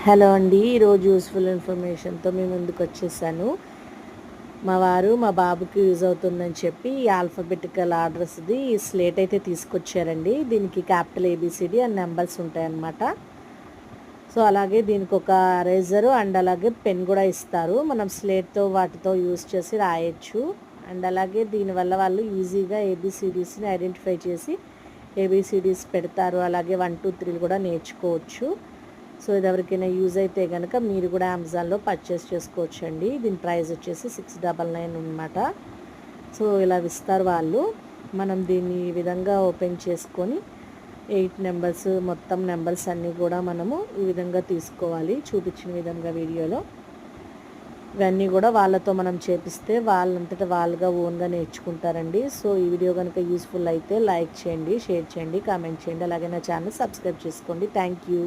Hello అండి, ఈరోజు useful ఇన్ఫర్మేషన్తో మీ ముందుకు వచ్చేసాను. మా వారు మా బాబుకి యూజ్ అవుతుందని చెప్పి ఈ ఆల్ఫాబెటికల్ ఆర్డర్స్ది ఈ స్లేట్ అయితే తీసుకొచ్చారండి. దీనికి క్యాపిటల్ ఏబిసిడి అండ్ నెంబర్స్ ఉంటాయన్నమాట. సో అలాగే దీనికి ఒక ఎరేజరు అండ్ అలాగే పెన్ కూడా ఇస్తారు. మనం స్లేట్తో వాటితో యూజ్ చేసి రాయొచ్చు. అండ్ అలాగే దీనివల్ల వాళ్ళు ఈజీగా ఏబిసిడీస్ని ఐడెంటిఫై చేసి ఏబిసిడీస్ పెడతారు. అలాగే 1, 2, 3 కూడా నేర్చుకోవచ్చు. సో ఇది ఎవరికైనా యూజ్ అయితే కనుక మీరు కూడా అమెజాన్లో పర్చేస్ చేసుకోవచ్చండి. దీని ప్రైస్ వచ్చేసి 699 అనమాట. సో ఇలా ఇస్తారు వాళ్ళు. మనం దీన్ని ఈ విధంగా ఓపెన్ చేసుకొని 8 నెంబర్స్ మొత్తం నెంబర్స్ అన్నీ కూడా మనము ఈ విధంగా తీసుకోవాలి, చూపించిన విధంగా వీడియోలో. ఇవన్నీ కూడా వాళ్ళతో మనం చేపిస్తే వాళ్ళంతటా వాళ్ళుగా ఓన్గా నేర్చుకుంటారండి. సో ఈ వీడియో కనుక యూస్ఫుల్ అయితే లైక్ చేయండి, షేర్ చేయండి, కామెంట్ చేయండి. అలాగే నా ఛానల్ సబ్స్క్రైబ్ చేసుకోండి. Thank you.